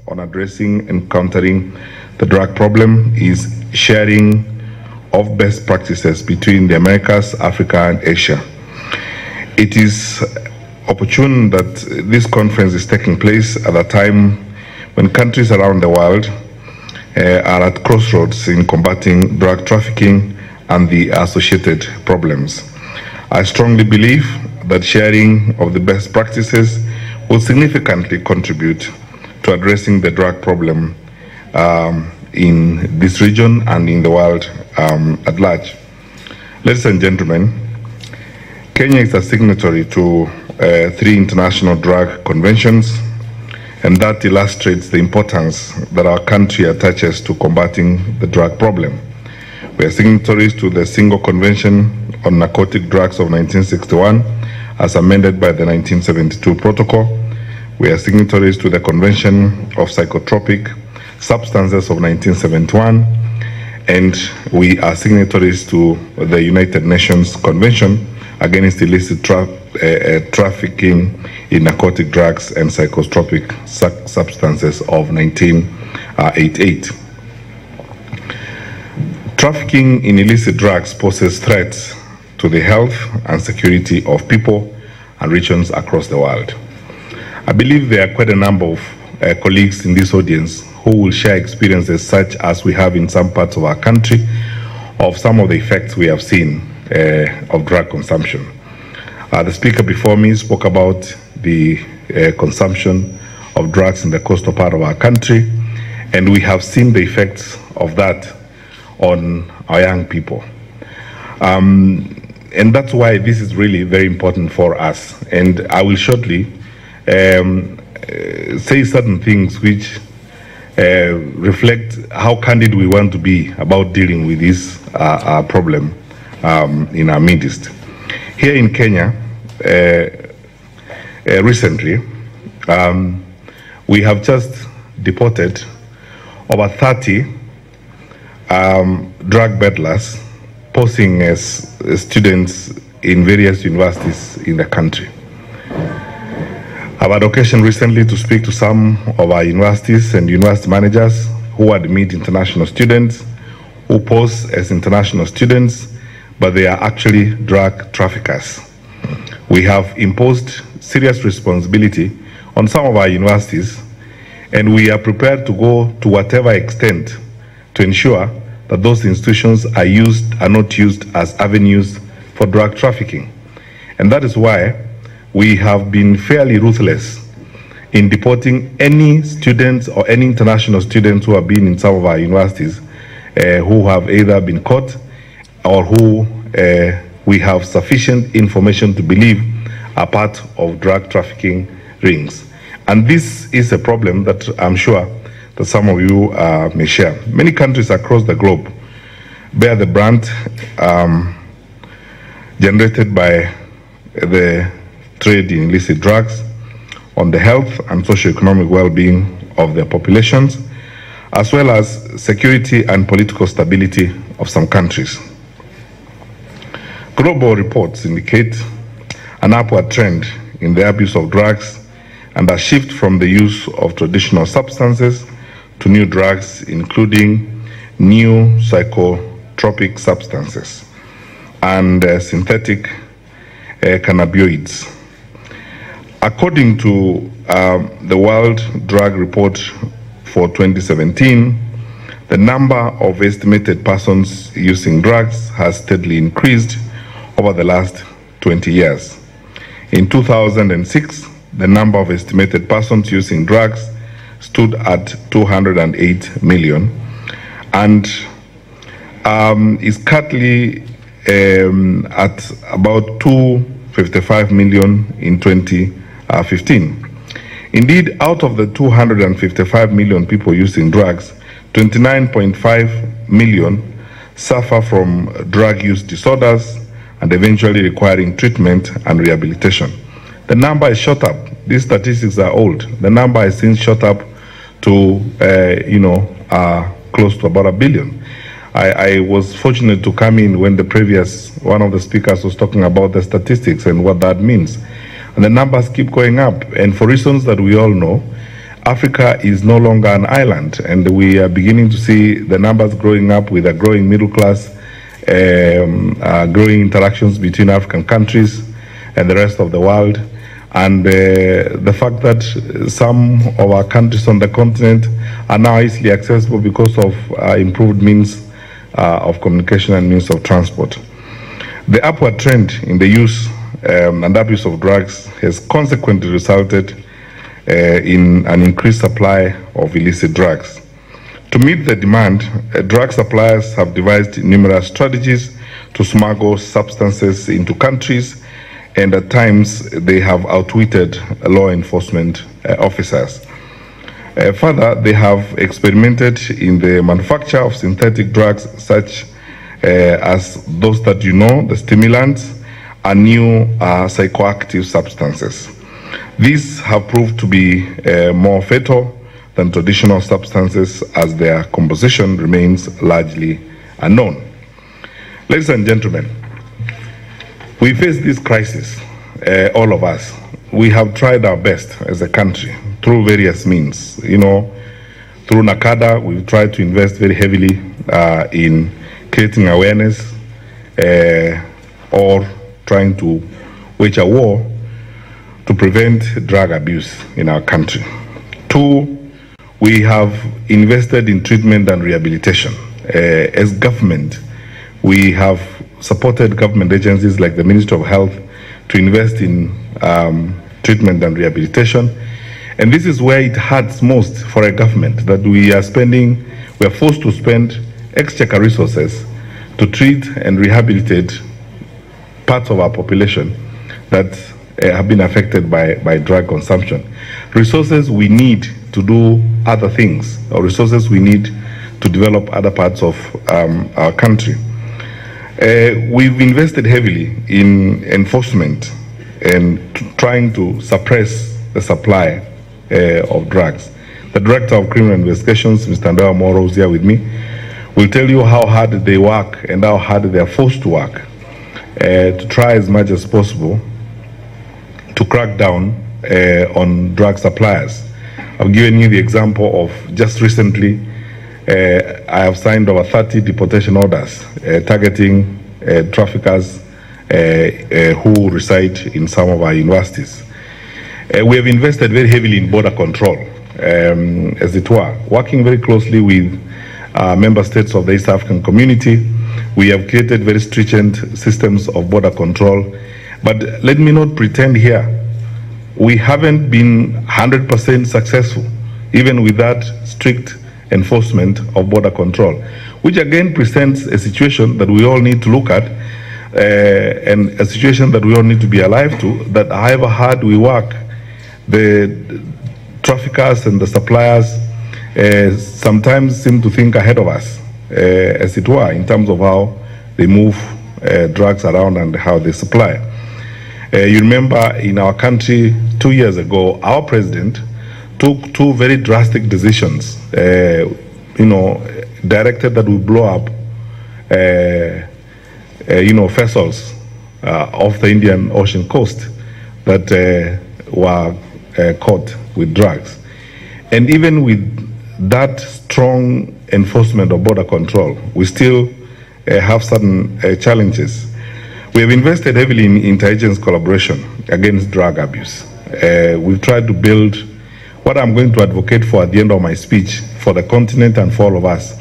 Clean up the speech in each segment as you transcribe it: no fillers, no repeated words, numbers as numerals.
on addressing and countering the drug problem is sharing of best practices between the Americas, Africa, and Asia. It is opportune that this conference is taking place at a time when countries around the world are at crossroads in combating drug trafficking and the associated problems. I strongly believe that sharing of the best practices will significantly contribute to addressing the drug problem in this region and in the world at large. Ladies and gentlemen, Kenya is a signatory to 3 international drug conventions, and that illustrates the importance that our country attaches to combating the drug problem. We are signatories to the Single Convention on Narcotic Drugs of 1961, as amended by the 1972 Protocol. We are signatories to the Convention of Psychotropic Substances of 1971, and we are signatories to the United Nations Convention against illicit trafficking in narcotic drugs and psychotropic substances of 1988. Trafficking in illicit drugs poses threats to the health and security of people and regions across the world. I believe there are quite a number of colleagues in this audience who will share experiences such as we have in some parts of our country of some of the effects we have seen of drug consumption. The speaker before me spoke about the consumption of drugs in the coastal part of our country, and we have seen the effects of that on our young people. And that's why this is really very important for us. And I will shortly say certain things which reflect how candid we want to be about dealing with this problem in our midst. Here in Kenya, recently, we have just deported over 30 drug peddlers posing as students in various universities in the country. I've had occasion recently to speak to some of our universities and university managers who admit international students who pose as international students, but they are actually drug traffickers. We have imposed serious responsibility on some of our universities, and we are prepared to go to whatever extent to ensure that those institutions are not used as avenues for drug trafficking. And that is why we have been fairly ruthless in deporting any students or any international students who have been in some of our universities who have either been caught or who we have sufficient information to believe are part of drug trafficking rings. And this is a problem that I'm sure that some of you may share. Many countries across the globe bear the brunt generated by the trade in illicit drugs on the health and socio-economic well-being of their populations, as well as security and political stability of some countries. Global reports indicate an upward trend in the abuse of drugs and a shift from the use of traditional substances to new drugs, including new psychotropic substances and synthetic cannabinoids. According to the World Drug Report for 2017, the number of estimated persons using drugs has steadily increased over the last 20 years. In 2006, the number of estimated persons using drugs stood at 208 million and is currently at about 255 million in 2015. Indeed, out of the 255 million people using drugs, 29.5 million suffer from drug use disorders and eventually requiring treatment and rehabilitation. The number is shot up. These statistics are old. The number has since shot up to, close to about 1 billion. I was fortunate to come in when one of the speakers was talking about the statistics and what that means. And the numbers keep going up. And for reasons that we all know, Africa is no longer an island, and we are beginning to see the numbers growing up with a growing middle class, growing interactions between African countries and the rest of the world. And the fact that some of our countries on the continent are now easily accessible because of improved means of communication and means of transport. The upward trend in the use and abuse of drugs has consequently resulted in an increased supply of illicit drugs. To meet the demand, drug suppliers have devised numerous strategies to smuggle substances into countries, and at times they have outwitted law enforcement officers. Further, they have experimented in the manufacture of synthetic drugs such as those that you know, the stimulants, and new psychoactive substances. These have proved to be more fatal than traditional substances, as their composition remains largely unknown. Ladies and gentlemen, we face this crisis, all of us. We have tried our best as a country through various means. You know, through NACADA, we've tried to invest very heavily in creating awareness or trying to wage a war to prevent drug abuse in our country. 2, we have invested in treatment and rehabilitation. As government, we have supported government agencies like the Ministry of Health to invest in treatment and rehabilitation. And this is where it hurts most for a government, that we are forced to spend exchequer resources to treat and rehabilitate parts of our population that have been affected by drug consumption. Resources we need to do other things, or resources we need to develop other parts of our country. We've invested heavily in enforcement and trying to suppress the supply of drugs. The Director of Criminal Investigations, Mr. Ndewa Moro, is here with me, will tell you how hard they work and how hard they are forced to work to try as much as possible to crack down on drug suppliers. I've given you the example of just recently, I have signed over 30 deportation orders targeting traffickers who reside in some of our universities. We have invested very heavily in border control, as it were, working very closely with member states of the East African Community. We have created very stringent systems of border control. But let me not pretend here, we haven't been 100% successful, even with that strict enforcement of border control, which again presents a situation that we all need to look at, and a situation that we all need to be alive to, that however hard we work, the traffickers and the suppliers sometimes seem to think ahead of us, as it were, in terms of how they move drugs around and how they supply. You remember in our country 2 years ago, our president took 2 very drastic decisions, directed that we blow up, vessels off the Indian Ocean coast that were caught with drugs. And even with that strong enforcement of border control, we still have certain challenges. We have invested heavily in intelligence collaboration against drug abuse. We've tried to build what I'm going to advocate for at the end of my speech for the continent and for all of us,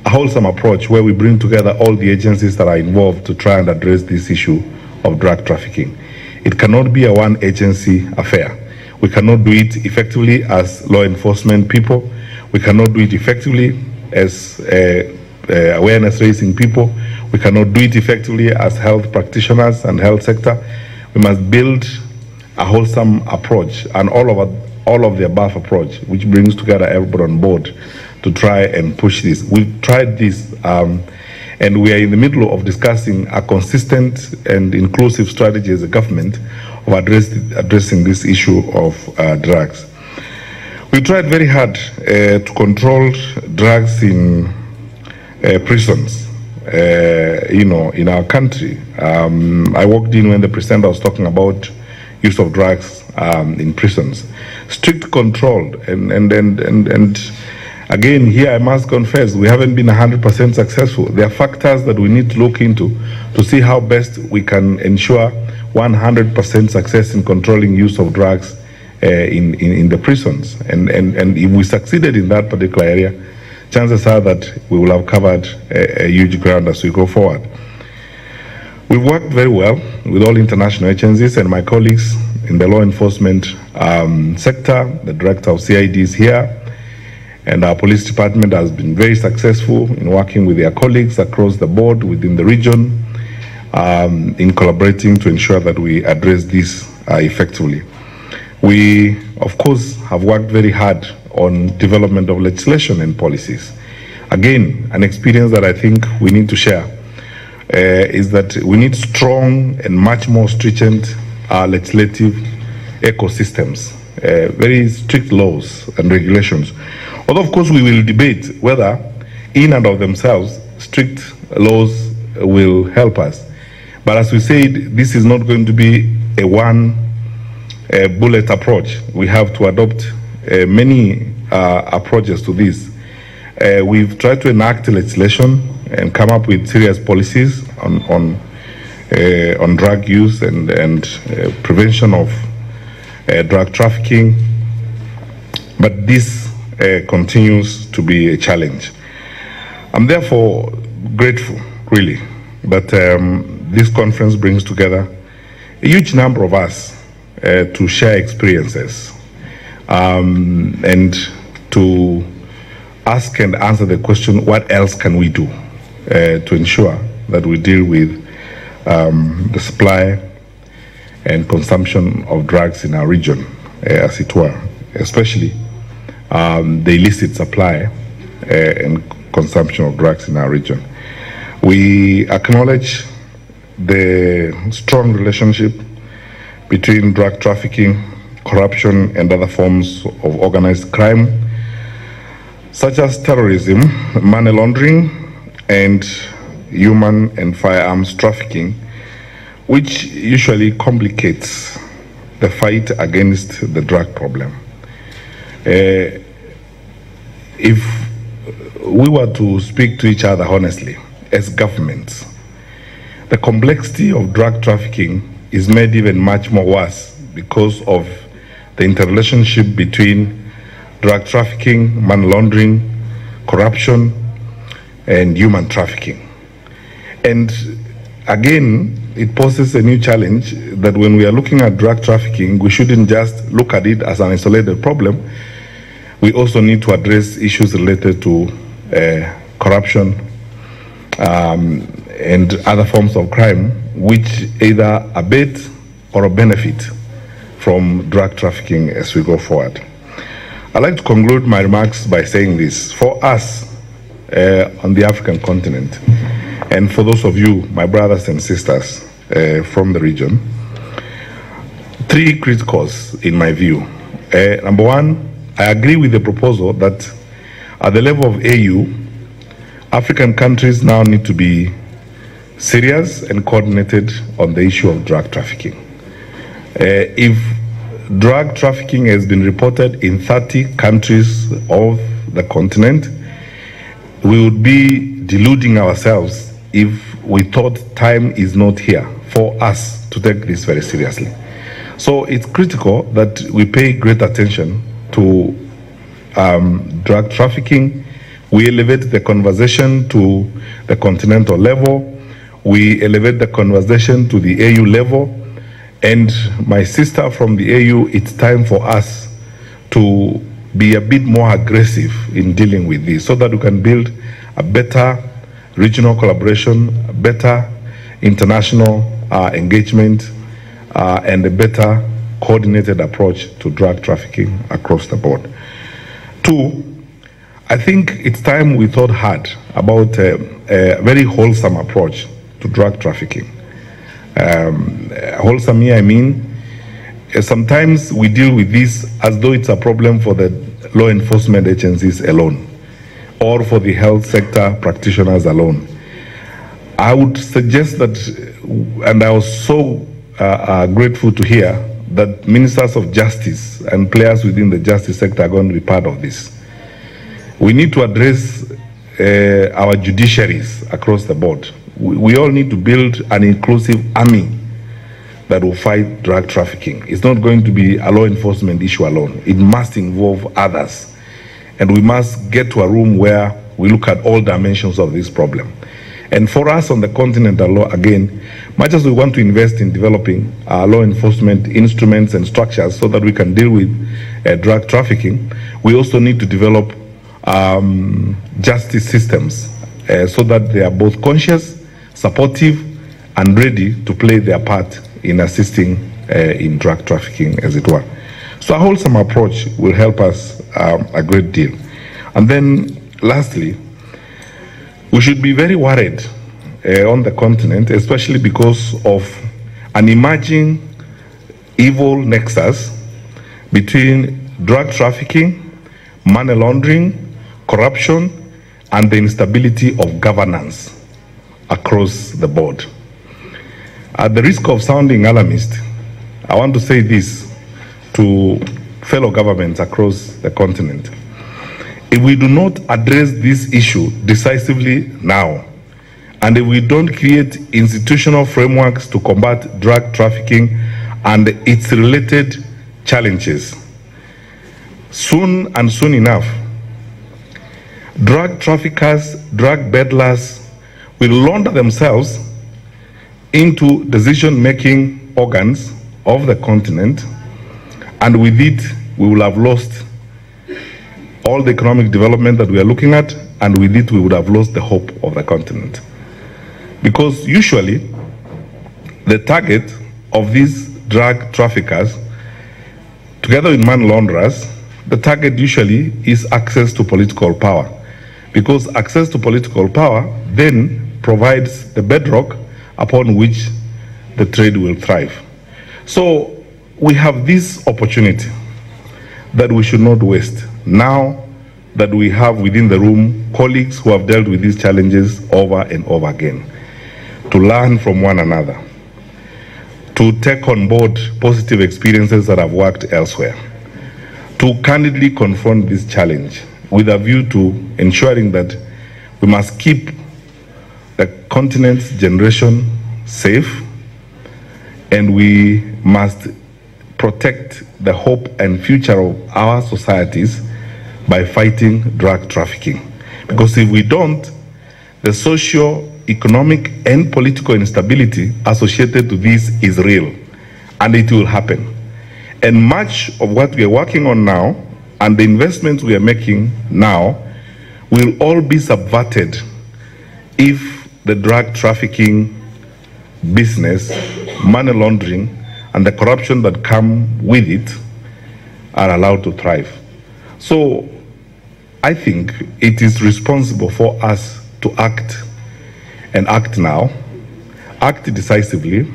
a wholesome approach where we bring together all the agencies that are involved to try and address this issue of drug trafficking. It cannot be a one agency affair. We cannot do it effectively as law enforcement people. We cannot do it effectively as awareness raising people. We cannot do it effectively as health practitioners and health sector. We must build a wholesome approach, and all of the above approach, which brings together everybody on board to try and push this. We've tried this, and we are in the middle of discussing a consistent and inclusive strategy as a government of addressing this issue of drugs. We tried very hard to control drugs in prisons, in our country. I walked in when the president was talking about use of drugs in prisons. strict control. And again, here I must confess, we haven't been 100% successful. There are factors that we need to look into to see how best we can ensure 100% success in controlling use of drugs in the prisons. And if we succeeded in that particular area, chances are that we will have covered a huge ground as we go forward. We've worked very well with all international agencies, and my colleagues in the law enforcement sector. The director of CID is here, and our police department has been very successful in working with their colleagues across the board within the region in collaborating to ensure that we address this effectively. We, of course, have worked very hard on development of legislation and policies. Again, an experience that I think we need to share is that we need strong and much more stringent legislative ecosystems, very strict laws and regulations. Although, of course, we will debate whether, in and of themselves, strict laws will help us. But as we said, this is not going to be a one bullet approach. We have to adopt many approaches to this. We've tried to enact legislation and come up with serious policies on drug use and prevention of drug trafficking, but this continues to be a challenge. I'm therefore grateful, really, that this conference brings together a huge number of us to share experiences and to ask and answer the question, what else can we do to ensure that we deal with the supply and consumption of drugs in our region, as it were, especially the illicit supply and consumption of drugs in our region. We acknowledge the strong relationship between drug trafficking, corruption, and other forms of organized crime, such as terrorism, money laundering, and human and firearms trafficking, which usually complicates the fight against the drug problem. If we were to speak to each other honestly, as governments, the complexity of drug trafficking is made even much more worse because of the interrelationship between drug trafficking, money laundering, corruption, and human trafficking. And again, it poses a new challenge that when we are looking at drug trafficking, we shouldn't just look at it as an isolated problem. We also need to address issues related to corruption and other forms of crime, which either abet or benefit from drug trafficking as we go forward. I'd like to conclude my remarks by saying this. For us on the African continent, and for those of you, my brothers and sisters from the region, three criticals in my view. Number one, I agree with the proposal that at the level of AU, African countries now need to be serious and coordinated on the issue of drug trafficking. If drug trafficking has been reported in 30 countries of the continent, we would be deluding ourselves if we thought time is not here for us to take this very seriously. So it's critical that we pay great attention to drug trafficking. We elevate the conversation to the continental level. We elevate the conversation to the AU level. And my sister from the AU, it's time for us to be a bit more aggressive in dealing with this so that we can build a better regional collaboration, a better international engagement, and a better coordinated approach to drug trafficking across the board. Two, I think it's time we thought hard about a very wholesome approach to drug trafficking. Wholesome here, I mean, sometimes we deal with this as though it's a problem for the law enforcement agencies alone or for the health sector practitioners alone. I would suggest that, and I was so grateful to hear that ministers of justice and players within the justice sector are going to be part of this. We need to address our judiciaries across the board. We all need to build an inclusive army that will fight drug trafficking. It's not going to be a law enforcement issue alone. It must involve others. And we must get to a room where we look at all dimensions of this problem. And for us on the continental law, again, much as we want to invest in developing law enforcement instruments and structures so that we can deal with drug trafficking, we also need to develop justice systems so that they are both conscious, supportive, and ready to play their part in assisting in drug trafficking, as it were. So a wholesome approach will help us a great deal. And then, lastly, we should be very worried on the continent, especially because of an emerging evil nexus between drug trafficking, money laundering, corruption, and the instability of governance across the board. At the risk of sounding alarmist, I want to say this to fellow governments across the continent. If we do not address this issue decisively now, and if we don't create institutional frameworks to combat drug trafficking and its related challenges, soon enough, drug traffickers, drug peddlers will launder themselves into decision-making organs of the continent, and with it, we will have lost all the economic development that we are looking at, and with it, we would have lost the hope of the continent. Because usually, the target of these drug traffickers, together with money launderers, the target usually is access to political power. Because access to political power then provides the bedrock upon which the trade will thrive. So we have this opportunity that we should not waste. Now that we have within the room colleagues who have dealt with these challenges over and over again, to learn from one another, to take on board positive experiences that have worked elsewhere, to candidly confront this challenge with a view to ensuring that we must keep the continent's generation safe, and we must protect the hope and future of our societies by fighting drug trafficking. Because if we don't, the socio-economic and political instability associated to this is real, and it will happen. And much of what we are working on now and the investments we are making now will all be subverted if the drug trafficking business, money laundering, and the corruption that come with it are allowed to thrive. So I think it is responsible for us to act, and act now, act decisively,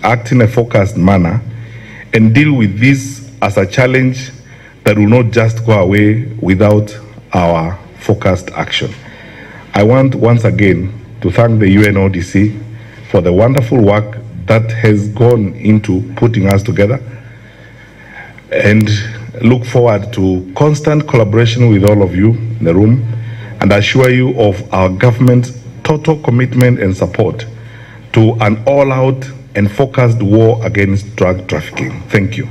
act in a focused manner, and deal with this as a challenge that will not just go away without our focused action. I want once again to thank the UNODC for the wonderful work that has gone into putting us together, and look forward to constant collaboration with all of you in the room, and assure you of our government's total commitment and support to an all-out and focused war against drug trafficking. Thank you.